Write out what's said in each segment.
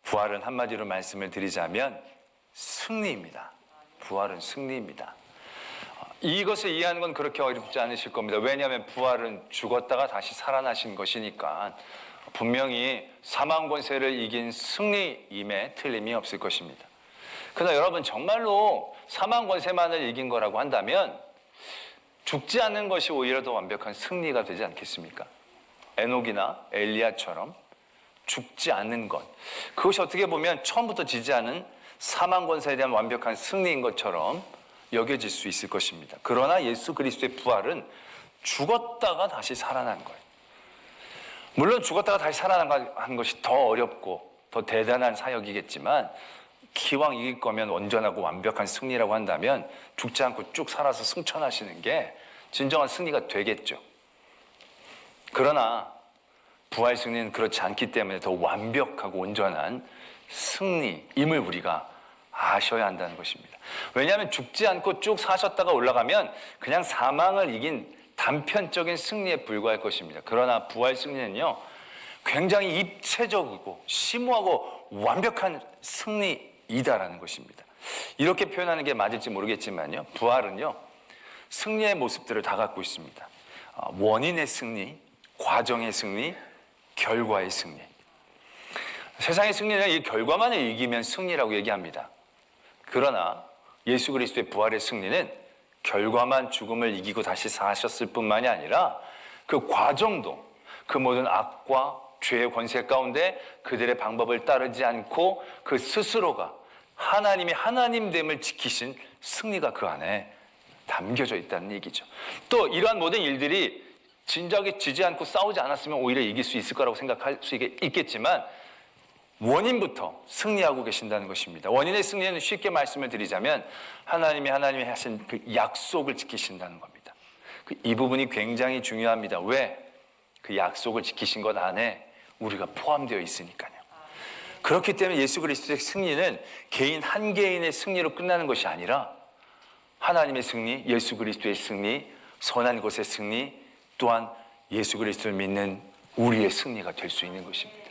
부활은 한마디로 말씀을 드리자면 승리입니다. 부활은 승리입니다. 이것을 이해하는 건 그렇게 어렵지 않으실 겁니다. 왜냐하면 부활은 죽었다가 다시 살아나신 것이니까 분명히 사망 권세를 이긴 승리임에 틀림이 없을 것입니다. 그러나 여러분, 정말로 사망 권세만을 이긴 거라고 한다면 죽지 않는 것이 오히려 더 완벽한 승리가 되지 않겠습니까? 에녹이나 엘리야처럼 죽지 않는 것, 그것이 어떻게 보면 처음부터 지지 않은 사망 권세에 대한 완벽한 승리인 것처럼 여겨질 수 있을 것입니다. 그러나 예수 그리스도의 부활은 죽었다가 다시 살아난 거예요. 물론 죽었다가 다시 살아난 것이 더 어렵고 더 대단한 사역이겠지만 기왕 이길 거면 온전하고 완벽한 승리라고 한다면 죽지 않고 쭉 살아서 승천하시는 게 진정한 승리가 되겠죠. 그러나 부활 승리는 그렇지 않기 때문에 더 완벽하고 온전한 승리임을 우리가 아셔야 한다는 것입니다. 왜냐하면 죽지 않고 쭉 사셨다가 올라가면 그냥 사망을 이긴 단편적인 승리에 불과할 것입니다. 그러나 부활 승리는요, 굉장히 입체적이고 심오하고 완벽한 승리이다라는 것입니다. 이렇게 표현하는 게 맞을지 모르겠지만요, 부활은요, 승리의 모습들을 다 갖고 있습니다. 원인의 승리, 과정의 승리, 결과의 승리. 세상의 승리는 이 결과만을 이기면 승리라고 얘기합니다. 그러나 예수 그리스도의 부활의 승리는 결과만 죽음을 이기고 다시 사셨을 뿐만이 아니라 그 과정도, 그 모든 악과 죄의 권세 가운데 그들의 방법을 따르지 않고 그 스스로가 하나님이 하나님됨을 지키신 승리가 그 안에 담겨져 있다는 얘기죠. 또 이러한 모든 일들이 진작에 지지 않고 싸우지 않았으면 오히려 이길 수 있을 거라고 생각할 수 있겠지만 원인부터 승리하고 계신다는 것입니다. 원인의 승리는 쉽게 말씀을 드리자면 하나님이 하신 그 약속을 지키신다는 겁니다. 이 부분이 굉장히 중요합니다. 왜? 그 약속을 지키신 것 안에 우리가 포함되어 있으니까요. 그렇기 때문에 예수 그리스도의 승리는 개인 한 개인의 승리로 끝나는 것이 아니라 하나님의 승리, 예수 그리스도의 승리, 선한 것의 승리, 또한 예수 그리스도를 믿는 우리의 승리가 될 수 있는 것입니다.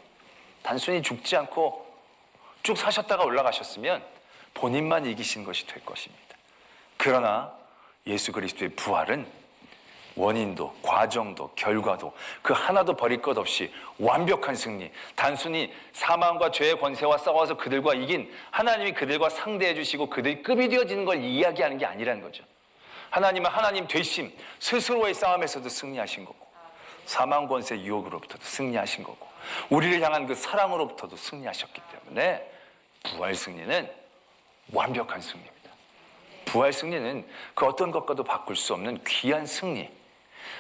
단순히 죽지 않고 쭉 사셨다가 올라가셨으면 본인만 이기신 것이 될 것입니다. 그러나 예수 그리스도의 부활은 원인도, 과정도, 결과도 그 하나도 버릴 것 없이 완벽한 승리, 단순히 사망과 죄의 권세와 싸워서 그들과 이긴 하나님이 그들과 상대해 주시고 그들이 급이 되어지는 걸 이야기하는 게 아니라는 거죠. 하나님은 하나님 되심, 스스로의 싸움에서도 승리하신 거고 사망 권세 유혹으로부터도 승리하신 거고 우리를 향한 그 사랑으로부터도 승리하셨기 때문에 부활 승리는 완벽한 승리입니다. 부활 승리는 그 어떤 것과도 바꿀 수 없는 귀한 승리,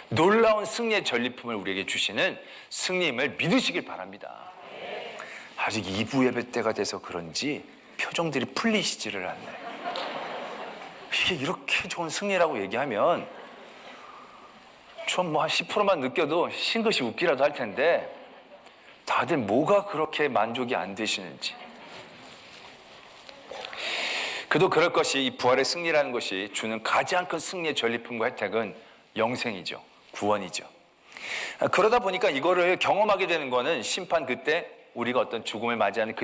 놀라운 승리의 전리품을 우리에게 주시는 승리임을 믿으시길 바랍니다. 아직 2부 예배 때가 돼서 그런지 표정들이 풀리시지를 않네요. 이게 이렇게 좋은 승리라고 얘기하면 좀 뭐 한 10%만 느껴도 싱긋이 웃기라도 할 텐데 다들 뭐가 그렇게 만족이 안 되시는지. 그도 그럴 것이 이 부활의 승리라는 것이 주는 가장 큰 승리의 전리품과 혜택은 영생이죠. 구원이죠. 그러다 보니까 이거를 경험하게 되는 거는 심판 그때, 우리가 어떤 죽음을 맞이하는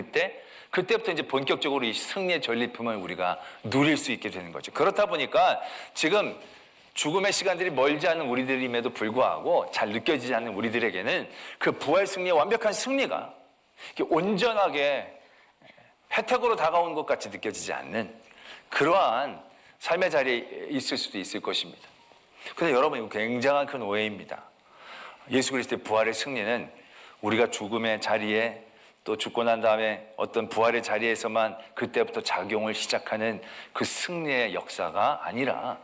그때부터 이제 본격적으로 이 승리의 전리품을 우리가 누릴 수 있게 되는 거죠. 그렇다 보니까 지금 죽음의 시간들이 멀지 않은 우리들임에도 불구하고 잘 느껴지지 않는 우리들에게는 그 부활 승리의 완벽한 승리가 온전하게 혜택으로 다가온 것 같이 느껴지지 않는 그러한 삶의 자리에 있을 수도 있을 것입니다. 그런데 여러분, 이거 굉장한 큰 오해입니다. 예수 그리스도의 부활의 승리는 우리가 죽음의 자리에 또 죽고 난 다음에 어떤 부활의 자리에서만 그때부터 작용을 시작하는 그 승리의 역사가 아니라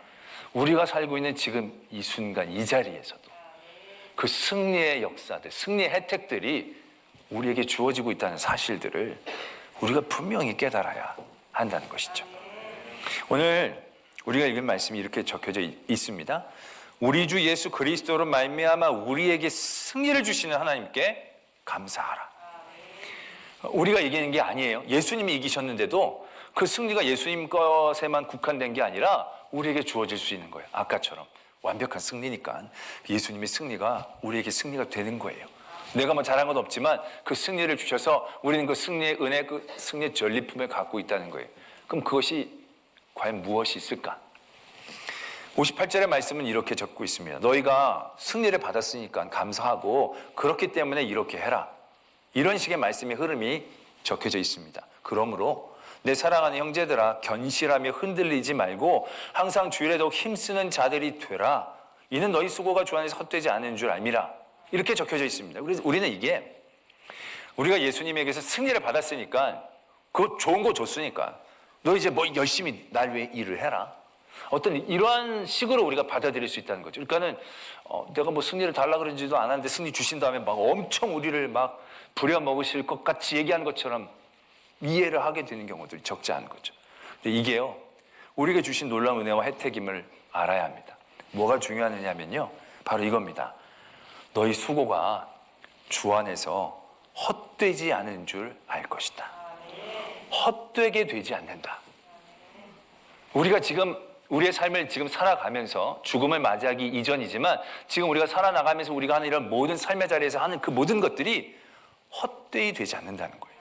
우리가 살고 있는 지금 이 순간 이 자리에서도 그 승리의 역사들, 승리의 혜택들이 우리에게 주어지고 있다는 사실들을 우리가 분명히 깨달아야 한다는 것이죠. 오늘 우리가 읽은 말씀이 이렇게 적혀져 있습니다. 우리 주 예수 그리스도로 말미암아 우리에게 승리를 주시는 하나님께 감사하라. 우리가 이기는 게 아니에요. 예수님이 이기셨는데도 그 승리가 예수님 것에만 국한된 게 아니라 우리에게 주어질 수 있는 거예요. 아까처럼 완벽한 승리니까 예수님의 승리가 우리에게 승리가 되는 거예요. 내가 뭐 잘한 건 없지만 그 승리를 주셔서 우리는 그 승리의 은혜, 그 승리의 전리품을 갖고 있다는 거예요. 그럼 그것이 과연 무엇이 있을까? 58절의 말씀은 이렇게 적고 있습니다. 너희가 승리를 받았으니까 감사하고 그렇기 때문에 이렇게 해라. 이런 식의 말씀의 흐름이 적혀져 있습니다. 그러므로 내 사랑하는 형제들아, 견실하며 흔들리지 말고 항상 주일에 더욱 힘쓰는 자들이 되라. 이는 너희 수고가 주 안에서 헛되지 않은 줄 알미라. 이렇게 적혀져 있습니다. 그래서 우리는 이게 우리가 예수님에게서 승리를 받았으니까 그거 좋은 거 줬으니까 너 이제 뭐 열심히 날 위해 일을 해라. 어떤 이러한 식으로 우리가 받아들일 수 있다는 거죠. 그러니까는 내가 뭐 승리를 달라 그런지도 않았는데 승리 주신 다음에 막 엄청 우리를 막 부려먹으실 것 같이 얘기하는 것처럼 이해를 하게 되는 경우들이 적지 않은 거죠. 근데 이게요, 우리에게 주신 놀라운 은혜와 혜택임을 알아야 합니다. 뭐가 중요하냐면요, 바로 이겁니다. 너희 수고가 주 안에서 헛되지 않은 줄 알 것이다. 헛되게 되지 않는다. 우리가 지금 우리의 삶을 지금 살아가면서 죽음을 맞이하기 이전이지만 지금 우리가 살아나가면서 우리가 하는 이런 모든 삶의 자리에서 하는 그 모든 것들이 헛되이 되지 않는다는 거예요.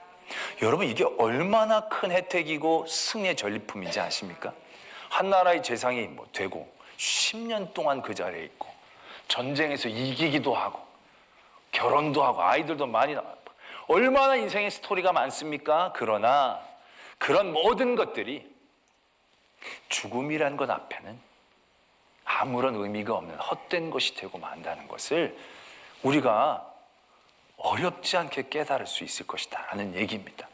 여러분, 이게 얼마나 큰 혜택이고 승리의 전리품인지 아십니까? 한 나라의 재상이 뭐 되고 10년 동안 그 자리에 있고 전쟁에서 이기기도 하고 결혼도 하고 아이들도 많이 낳고 얼마나 인생의 스토리가 많습니까? 그러나 그런 모든 것들이 죽음이란 것 앞에는 아무런 의미가 없는 헛된 것이 되고 만다는 것을 우리가 어렵지 않게 깨달을 수 있을 것이다 라는 얘기입니다.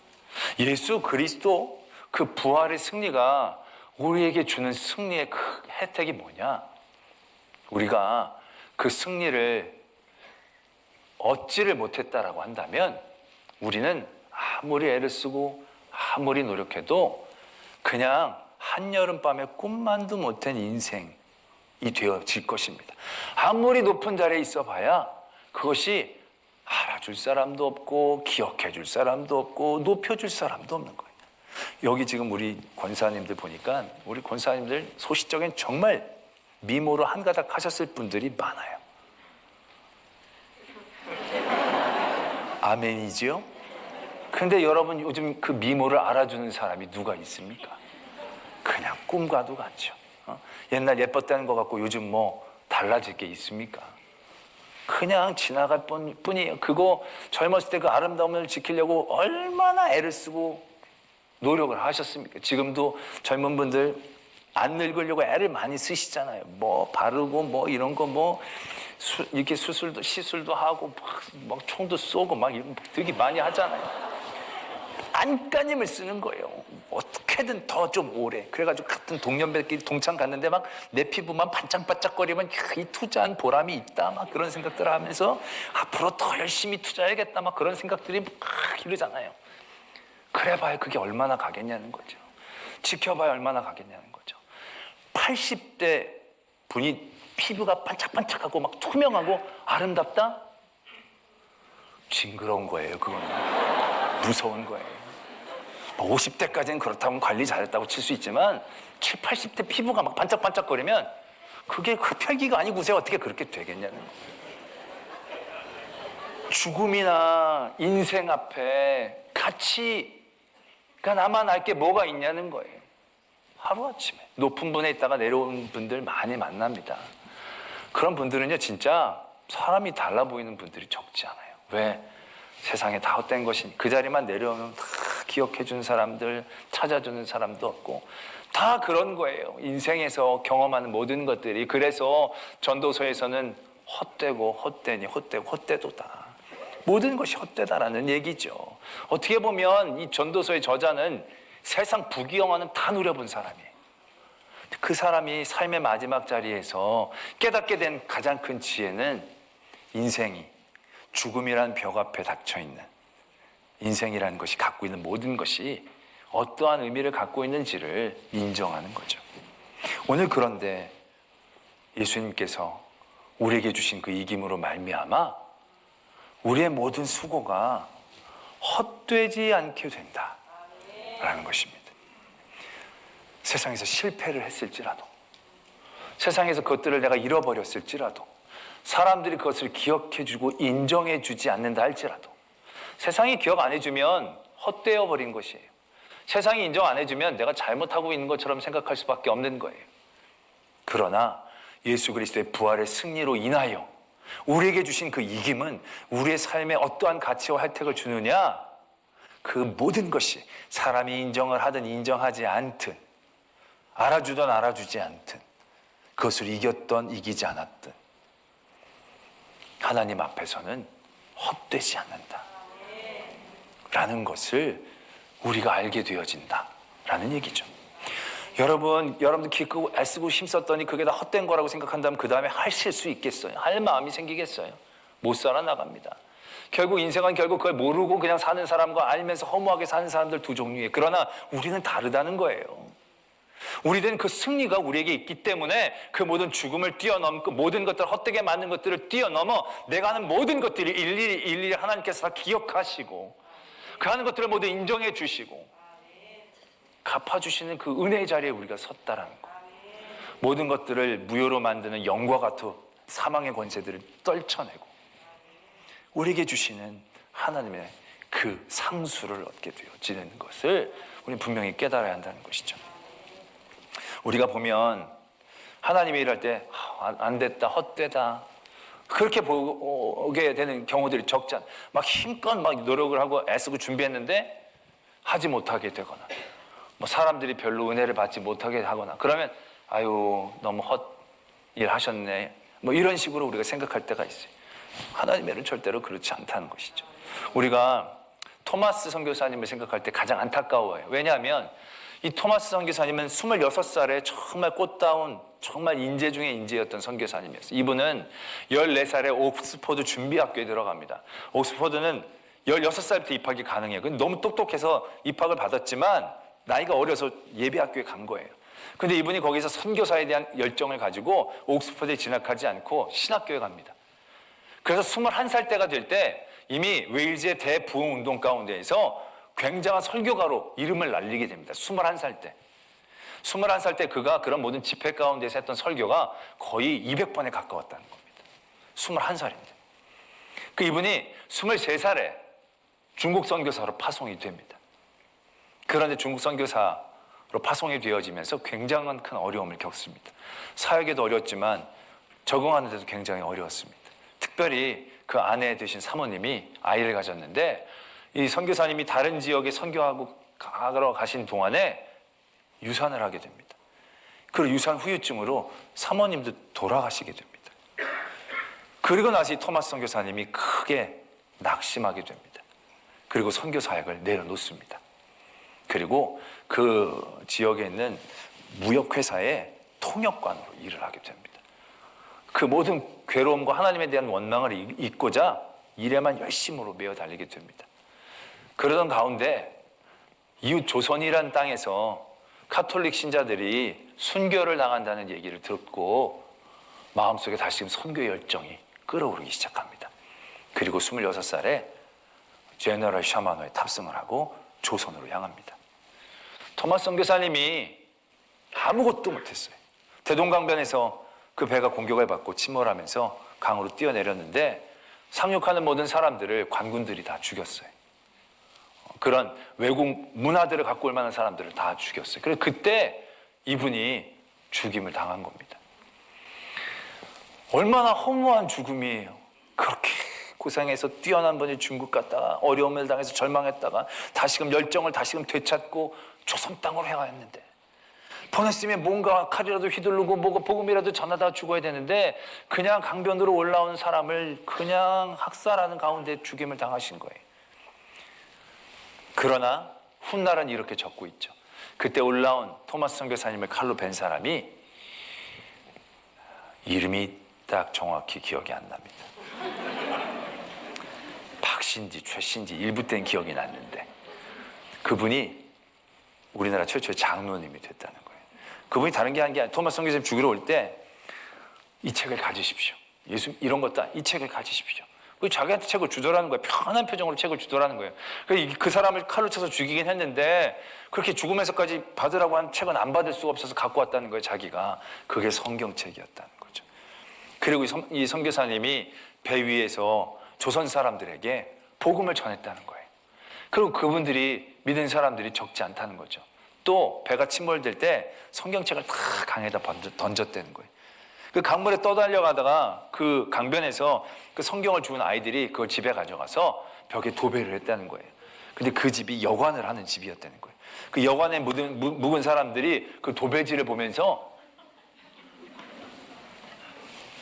예수 그리스도 그 부활의 승리가 우리에게 주는 승리의 그 혜택이 뭐냐? 우리가 그 승리를 얻지를 못했다라고 한다면 우리는 아무리 애를 쓰고 아무리 노력해도 그냥 한여름밤에 꿈만도 못한 인생이 되어질 것입니다. 아무리 높은 자리에 있어 봐야 그것이 알아줄 사람도 없고 기억해 줄 사람도 없고 높여줄 사람도 없는 거예요. 여기 지금 우리 권사님들 보니까 우리 권사님들 소시적인 정말 미모로 한가닥 하셨을 분들이 많아요. 아멘이지요? 근데 여러분, 요즘 그 미모를 알아주는 사람이 누가 있습니까? 그냥 꿈과도 같죠. 옛날 예뻤다는 것 같고 요즘 뭐 달라질 게 있습니까? 그냥 지나갈 뿐이에요. 그거 젊었을 때 그 아름다움을 지키려고 얼마나 애를 쓰고 노력을 하셨습니까? 지금도 젊은 분들 안 늙으려고 애를 많이 쓰시잖아요. 뭐 바르고 뭐 이런 거 뭐 이렇게 시술도 하고 막 총도 쏘고 막 이런 되게 많이 하잖아요. 안간힘을 쓰는 거예요. 어떻게든 더 좀 오래. 그래가지고 같은 동년배끼리 동창 갔는데 막 내 피부만 반짝반짝거리면 이 투자한 보람이 있다 막 그런 생각들을 하면서 앞으로 더 열심히 투자해야겠다 막 그런 생각들이 막 이러잖아요. 그래봐야 그게 얼마나 가겠냐는 거죠. 지켜봐야 얼마나 가겠냐는 거죠. 80대 분이 피부가 반짝반짝하고 막 투명하고 아름답다? 징그러운 거예요. 그건 무서운 거예요. 50대까지는 그렇다면 관리 잘했다고 칠 수 있지만 7, 80대 피부가 막 반짝반짝거리면 그게 흡혈귀가 아니고서 어떻게 그렇게 되겠냐는 거예요. 죽음이나 인생 앞에 가치가 남아날 게 뭐가 있냐는 거예요. 하루아침에 높은 분에 있다가 내려온 분들 많이 만납니다. 그런 분들은요, 진짜 사람이 달라 보이는 분들이 적지 않아요. 왜? 세상에 다 헛된 것이니 그 자리만 내려오면 다 기억해 준 사람들, 찾아주는 사람도 없고 다 그런 거예요. 인생에서 경험하는 모든 것들이. 그래서 전도서에서는 헛되고 헛되니 헛되고 헛되도다. 모든 것이 헛되다라는 얘기죠. 어떻게 보면 이 전도서의 저자는 세상 부귀영화는 다 누려본 사람이에요. 그 사람이 삶의 마지막 자리에서 깨닫게 된 가장 큰 지혜는 인생이 죽음이란 벽 앞에 닥쳐있는 인생이라는 것이 갖고 있는 모든 것이 어떠한 의미를 갖고 있는지를 인정하는 거죠. 오늘 그런데 예수님께서 우리에게 주신 그 이김으로 말미암아 우리의 모든 수고가 헛되지 않게 된다라는 것입니다. 세상에서 실패를 했을지라도, 세상에서 그것들을 내가 잃어버렸을지라도, 사람들이 그것을 기억해주고 인정해주지 않는다 할지라도, 세상이 기억 안 해주면 헛되어 버린 것이에요. 세상이 인정 안 해주면 내가 잘못하고 있는 것처럼 생각할 수밖에 없는 거예요. 그러나 예수 그리스도의 부활의 승리로 인하여 우리에게 주신 그 이김은 우리의 삶에 어떠한 가치와 혜택을 주느냐? 그 모든 것이 사람이 인정을 하든 인정하지 않든, 알아주든 알아주지 않든, 그것을 이겼든 이기지 않았든 하나님 앞에서는 헛되지 않는다 라는 것을 우리가 알게 되어진다 라는 얘기죠. 여러분들 기 끄고 애쓰고 힘썼더니 그게 다 헛된 거라고 생각한다면 그 다음에 하실 수 있겠어요? 할 마음이 생기겠어요? 못 살아나갑니다. 결국 인생은 그걸 모르고 그냥 사는 사람과 알면서 허무하게 사는 사람들 두 종류예요. 그러나 우리는 다르다는 거예요. 우리는 그 승리가 우리에게 있기 때문에 그 모든 죽음을 뛰어넘고 모든 것들, 헛되게 맞는 것들을 뛰어넘어 내가 하는 모든 것들이 일일이 하나님께서 다 기억하시고 그 하는 것들을 모두 인정해 주시고 갚아주시는 그 은혜의 자리에 우리가 섰다라는 거. 모든 것들을 무효로 만드는 영과 같은 사망의 권세들을 떨쳐내고 우리에게 주시는 하나님의 그 상수를 얻게 되어지는 것을 우리는 분명히 깨달아야 한다는 것이죠. 우리가 보면 하나님이 일할 때 안 됐다, 헛되다 그렇게 보게 되는 경우들이 적지 않아요. 막 힘껏 막 노력을 하고 애쓰고 준비했는데 하지 못하게 되거나 뭐 사람들이 별로 은혜를 받지 못하게 하거나 그러면 아유 너무 헛일 하셨네 뭐 이런 식으로 우리가 생각할 때가 있어요. 하나님의 일은 절대로 그렇지 않다는 것이죠. 우리가 토마스 선교사님을 생각할 때 가장 안타까워요. 왜냐하면 이 토마스 선교사님은 26살에 정말 꽃다운 정말 인재 중에 인재였던 선교사님이었어요. 이분은 14살에 옥스퍼드 준비학교에 들어갑니다. 옥스퍼드는 16살부터 입학이 가능해요. 너무 똑똑해서 입학을 받았지만 나이가 어려서 예비학교에 간 거예요. 근데 이분이 거기서 선교사에 대한 열정을 가지고 옥스퍼드에 진학하지 않고 신학교에 갑니다. 그래서 21살 때가 될 때 이미 웨일즈의 대부흥 운동 가운데에서 굉장한 설교가로 이름을 날리게 됩니다. 21살 때. 21살 때 그가 그런 모든 집회 가운데서 했던 설교가 거의 200번에 가까웠다는 겁니다. 21살인데. 그 이분이 23살에 중국 선교사로 파송이 됩니다. 그런데 중국 선교사로 파송이 되어지면서 굉장한 큰 어려움을 겪습니다. 사역에도 어려웠지만 적응하는 데도 굉장히 어려웠습니다. 특별히 그 아내 되신 사모님이 아이를 가졌는데 이 선교사님이 다른 지역에 선교하고 가신 동안에 유산을 하게 됩니다. 그리고 유산 후유증으로 사모님도 돌아가시게 됩니다. 그리고 나서 이 토마스 선교사님이 크게 낙심하게 됩니다. 그리고 선교 사역을 내려놓습니다. 그리고 그 지역에 있는 무역회사의 통역관으로 일을 하게 됩니다. 그 모든 괴로움과 하나님에 대한 원망을 잊고자 일에만 열심으로 매어 달리게 됩니다. 그러던 가운데 이웃 조선이라는 땅에서 카톨릭 신자들이 순교를 당한다는 얘기를 듣고 마음속에 다시금 선교 열정이 끓어오르기 시작합니다. 그리고 26살에 제너럴 샤마노에 탑승을 하고 조선으로 향합니다. 토마스 선교사님이 아무것도 못했어요. 대동강변에서 그 배가 공격을 받고 침몰하면서 강으로 뛰어내렸는데 상륙하는 모든 사람들을 관군들이 다 죽였어요. 그런 외국 문화들을 갖고 올 만한 사람들을 다 죽였어요. 그래서 그때 이분이 죽임을 당한 겁니다. 얼마나 허무한 죽음이에요. 그렇게 고생해서 뛰어난 분이 중국 갔다가 어려움을 당해서 절망했다가 다시금 열정을 다시금 되찾고 조선 땅으로 향하였는데 보냈으면 뭔가 칼이라도 휘두르고 뭐가 복음이라도 전하다 죽어야 되는데 그냥 강변으로 올라온 사람을 그냥 학살하는 가운데 죽임을 당하신 거예요. 그러나 훗날은 이렇게 적고 있죠. 그때 올라온 토마스 선교사님을 칼로 벤 사람이 이름이 딱 정확히 기억이 안 납니다. 박신지 최신지 일부 때는 기억이 났는데 그분이 우리나라 최초의 장로님이 됐다는 거예요. 그분이 다른 게 아니라 토마스 선교사님 죽이러 올 때 이 책을 가지십시오. 예수 이런 것도 이 책을 가지십시오. 자기한테 책을 주더라는 거예요. 편한 표정으로 책을 주더라는 거예요. 그 사람을 칼로 쳐서 죽이긴 했는데 그렇게 죽으면서까지 받으라고 한 책은 안 받을 수가 없어서 갖고 왔다는 거예요. 자기가. 그게 성경책이었다는 거죠. 그리고 이 선교사님이 배 위에서 조선 사람들에게 복음을 전했다는 거예요. 그리고 그분들이 믿은 사람들이 적지 않다는 거죠. 또 배가 침몰될 때 성경책을 다 강에다 던졌다는 거예요. 그 강물에 떠달려가다가 그 강변에서 그 성경을 주운 아이들이 그걸 집에 가져가서 벽에 도배를 했다는 거예요. 근데 그 집이 여관을 하는 집이었다는 거예요. 그 여관에 묵은 사람들이 그 도배지를 보면서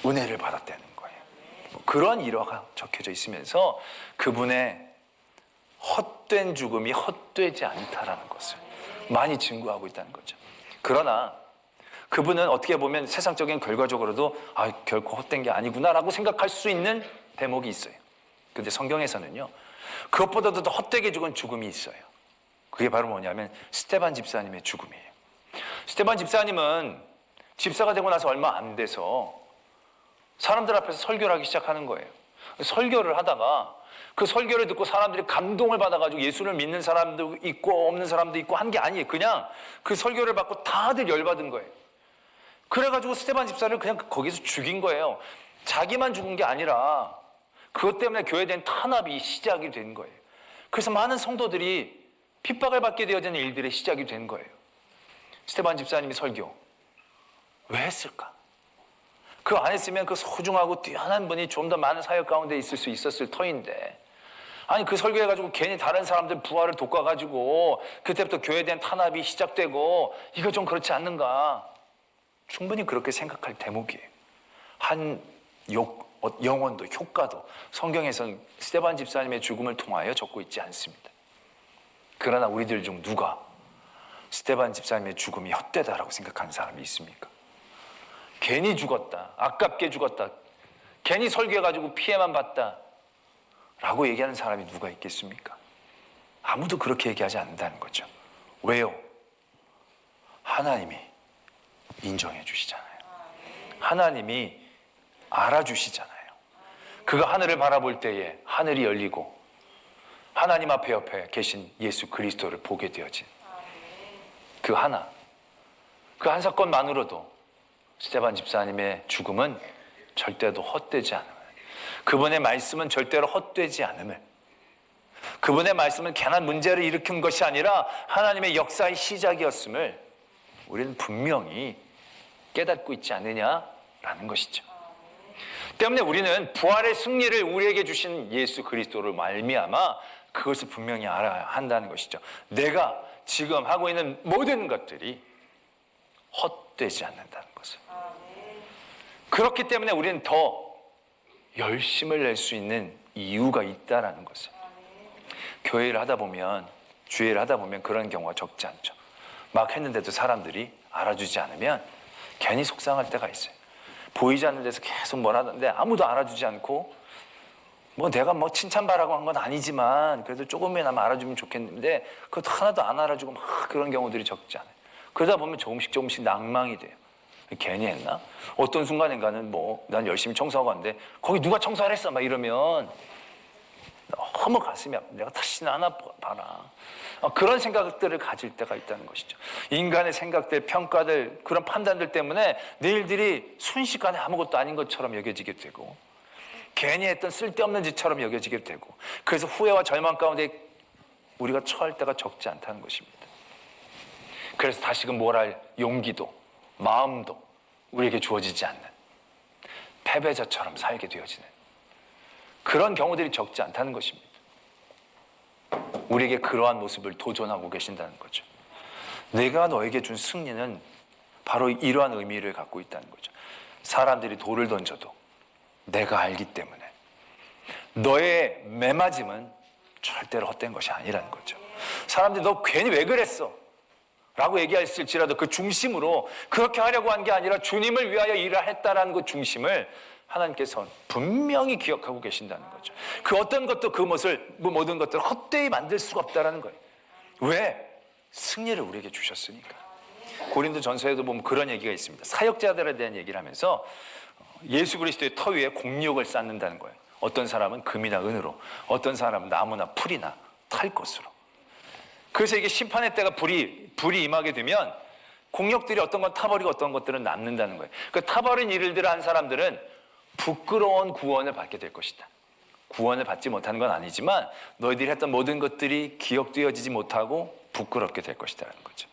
은혜를 받았다는 거예요. 그런 일화가 적혀져 있으면서 그분의 헛된 죽음이 헛되지 않다라는 것을 많이 증거하고 있다는 거죠. 그러나 그분은 어떻게 보면 세상적인 결과적으로도 결코 헛된 게 아니구나라고 생각할 수 있는 대목이 있어요. 근데 성경에서는요, 그것보다도 더 헛되게 죽은 죽음이 있어요. 그게 바로 뭐냐면 스데반 집사님의 죽음이에요. 스데반 집사님은 집사가 되고 나서 얼마 안 돼서 사람들 앞에서 설교를 하기 시작하는 거예요. 설교를 하다가 그 설교를 듣고 사람들이 감동을 받아가지고 예수를 믿는 사람도 있고 없는 사람도 있고 한 게 아니에요. 그냥 그 설교를 받고 다들 열받은 거예요. 그래가지고 스데반 집사를 그냥 거기서 죽인 거예요. 자기만 죽은 게 아니라 그것 때문에 교회에 대한 탄압이 시작이 된 거예요. 그래서 많은 성도들이 핍박을 받게 되어지는 일들의 시작이 된 거예요. 스데반 집사님이 설교 왜 했을까? 그거 안 했으면 그 소중하고 뛰어난 분이 좀 더 많은 사역 가운데 있을 수 있었을 터인데, 아니 그 설교해가지고 괜히 다른 사람들 부활을 돋궈가지고 그때부터 교회에 대한 탄압이 시작되고 이거 좀 그렇지 않는가? 충분히 그렇게 생각할 대목이에요. 한 영혼도 효과도 성경에서는 스데반 집사님의 죽음을 통하여 적고 있지 않습니다. 그러나 우리들 중 누가 스데반 집사님의 죽음이 헛되다라고 생각하는 사람이 있습니까? 괜히 죽었다, 아깝게 죽었다, 괜히 설교해가지고 피해만 봤다 라고 얘기하는 사람이 누가 있겠습니까? 아무도 그렇게 얘기하지 않는다는 거죠. 왜요? 하나님이 인정해 주시잖아요. 하나님이 알아주시잖아요. 그가 하늘을 바라볼 때에 하늘이 열리고 하나님 앞에 옆에 계신 예수 그리스도를 보게 되어진 그 한 사건만으로도 스데반 집사님의 죽음은 절대로 헛되지 않음을, 그분의 말씀은 절대로 헛되지 않음을, 그분의 말씀은 괜한 문제를 일으킨 것이 아니라 하나님의 역사의 시작이었음을 우리는 분명히 깨닫고 있지 않느냐라는 것이죠. 때문에 우리는 부활의 승리를 우리에게 주신 예수 그리스도를 말미암아 그것을 분명히 알아야 한다는 것이죠. 내가 지금 하고 있는 모든 것들이 헛되지 않는다는 것을. 그렇기 때문에 우리는 더 열심을 낼 수 있는 이유가 있다라는 것을. 교회를 하다 보면, 주일을 하다 보면 그런 경우가 적지 않죠. 막 했는데도 사람들이 알아주지 않으면 괜히 속상할 때가 있어요. 보이지 않는 데서 계속 뭘 하는데 아무도 알아주지 않고, 내가 칭찬바라고 한 건 아니지만 그래도 조금이나마 알아주면 좋겠는데 그것도 하나도 안 알아주고 막 그런 경우들이 적지 않아요. 그러다 보면 조금씩 낭망이 돼요. 괜히 했나? 어떤 순간인가는 난 열심히 청소하고 왔는데 거기 누가 청소를 했어? 막 이러면 너무 가슴이 아파. 내가 다시는 안 봐라. 그런 생각들을 가질 때가 있다는 것이죠. 인간의 생각들, 평가들, 그런 판단들 때문에 내 일들이 순식간에 아무것도 아닌 것처럼 여겨지게 되고 괜히 했던 쓸데없는 짓처럼 여겨지게 되고, 그래서 후회와 절망 가운데 우리가 처할 때가 적지 않다는 것입니다. 그래서 다시금 뭘 할 용기도 마음도 우리에게 주어지지 않는 패배자처럼 살게 되어지는 그런 경우들이 적지 않다는 것입니다. 우리에게 그러한 모습을 도전하고 계신다는 거죠. 내가 너에게 준 승리는 바로 이러한 의미를 갖고 있다는 거죠. 사람들이 돌을 던져도 내가 알기 때문에 너의 매맞음은 절대로 헛된 것이 아니라는 거죠. 사람들이 너 괜히 왜 그랬어? 라고 얘기했을지라도 그 중심으로 그렇게 하려고 한 게 아니라 주님을 위하여 일을 했다라는 그 중심을 하나님께서 분명히 기억하고 계신다는 거죠. 그 어떤 것도 그 모든 것들을 헛되이 만들 수가 없다라는 거예요. 왜? 승리를 우리에게 주셨으니까. 고린도전서에도 보면 그런 얘기가 있습니다. 사역자들에 대한 얘기를 하면서 예수 그리스도의 터 위에 공력을 쌓는다는 거예요. 어떤 사람은 금이나 은으로, 어떤 사람은 나무나 풀이나 탈 것으로. 그래서 이게 심판의 때가 불이 임하게 되면 공력들이 어떤 건 타버리고 어떤 것들은 남는다는 거예요. 그 타버린 일들을 한 사람들은 부끄러운 구원을 받게 될 것이다. 구원을 받지 못하는 건 아니지만 너희들이 했던 모든 것들이 기억되어지지 못하고 부끄럽게 될 것이다라는 거죠.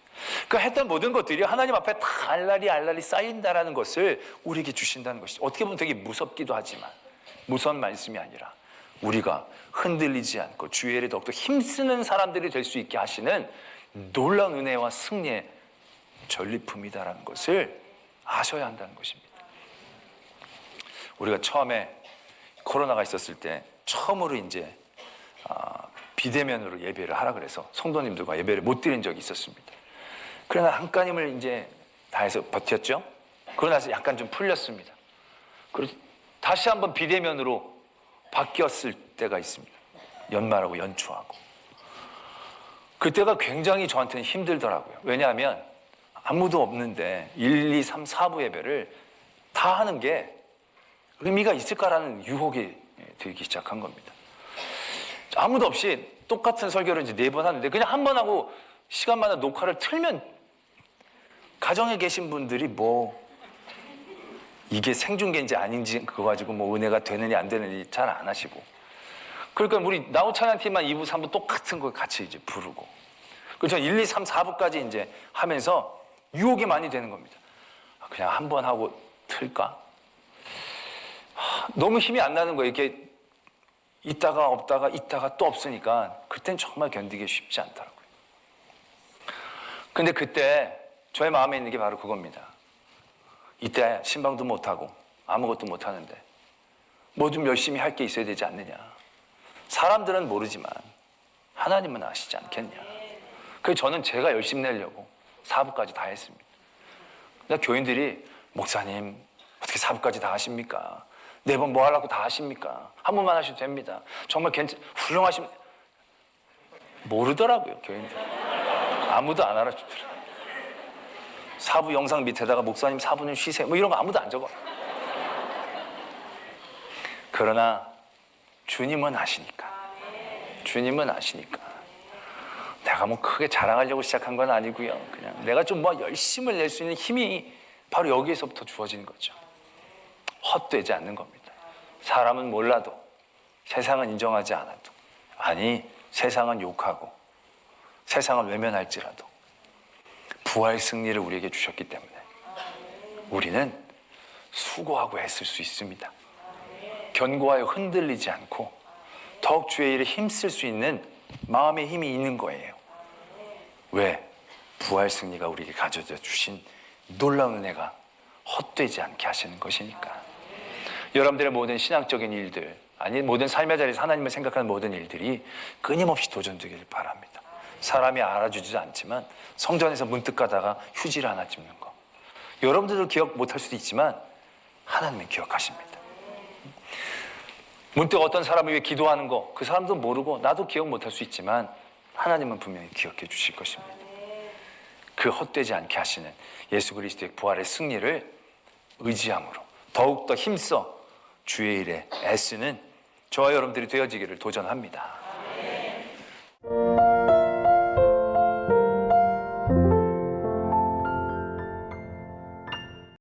그러니까 했던 모든 것들이 하나님 앞에 다 알랄리 쌓인다라는 것을 우리에게 주신다는 것이죠. 어떻게 보면 되게 무섭기도 하지만 무서운 말씀이 아니라 우리가 흔들리지 않고 주의 일에 더욱더 힘쓰는 사람들이 될 수 있게 하시는 놀라운 은혜와 승리의 전리품이다라는 것을 아셔야 한다는 것입니다. 우리가 처음에 코로나가 있었을 때 처음으로 이제 비대면으로 예배를 하라 그래서 성도님들과 예배를 못 드린 적이 있었습니다. 그러나 한가님을 이제 다해서 버텼죠. 그러고 나서 약간 좀 풀렸습니다. 그리고 다시 한번 비대면으로 바뀌었을 때가 있습니다. 연말하고 연초하고. 그때가 굉장히 저한테는 힘들더라고요. 왜냐하면 아무도 없는데 1, 2, 3, 4부 예배를 다 하는 게 의미가 있을까라는 유혹이 들기 시작한 겁니다. 아무도 없이 똑같은 설교를 이제 4번 하는데 그냥 한 번 하고 시간마다 녹화를 틀면 가정에 계신 분들이 뭐 이게 생중계인지 아닌지 그거 가지고 뭐 은혜가 되느냐 안 되느냐 잘 안 하시고, 그러니까 우리 나우 찬양팀만 2부, 3부 똑같은 걸 같이 이제 부르고, 그래서 1, 2, 3, 4부까지 이제 하면서 유혹이 많이 되는 겁니다. 그냥 한 번 하고 틀까? 너무 힘이 안 나는 거예요. 이렇게 있다가 없다가 있다가 또 없으니까 그땐 정말 견디기 쉽지 않더라고요. 근데 그때 저의 마음에 있는 게 바로 그겁니다. 이때 신방도 못하고 아무것도 못하는데 뭐 좀 열심히 할 게 있어야 되지 않느냐. 사람들은 모르지만 하나님은 아시지 않겠냐. 그래서 저는 제가 열심히 내려고 4부까지 다 했습니다. 근데 교인들이 목사님 어떻게 4부까지 다 하십니까? 4번 뭐 하려고 다 하십니까? 한 번만 하셔도 됩니다. 정말 훌륭하십니다. 모르더라고요, 교인들. 아무도 안 알아주더라고요. 4부 영상 밑에다가 목사님 4부는 쉬세요 뭐 이런 거 아무도 안 적어. 그러나 주님은 아시니까, 주님은 아시니까 내가 뭐 크게 자랑하려고 시작한 건 아니고요. 그냥 내가 좀 뭐 열심을 낼 수 있는 힘이 바로 여기에서부터 주어지는 거죠. 헛되지 않는 겁니다. 사람은 몰라도, 세상은 인정하지 않아도, 아니 세상은 욕하고 세상은 외면할지라도 부활 승리를 우리에게 주셨기 때문에 우리는 수고하고 애쓸 수 있습니다. 견고하여 흔들리지 않고 더욱 주의 일에 힘쓸 수 있는 마음의 힘이 있는 거예요. 왜? 부활 승리가 우리에게 가져다 주신 놀라운 은혜가 헛되지 않게 하시는 것이니까. 여러분들의 모든 신앙적인 일들, 아니 모든 삶의 자리에서 하나님을 생각하는 모든 일들이 끊임없이 도전되기를 바랍니다. 사람이 알아주지도 않지만 성전에서 문득 가다가 휴지를 하나 찝는 거, 여러분들도 기억 못할 수도 있지만 하나님은 기억하십니다. 문득 어떤 사람을 위해 기도하는 거, 그 사람도 모르고 나도 기억 못할 수 있지만 하나님은 분명히 기억해 주실 것입니다. 그 헛되지 않게 하시는 예수 그리스도의 부활의 승리를 의지함으로 더욱더 힘써 주의 일에 애쓰는 저와 여러분들이 되어지기를 도전합니다.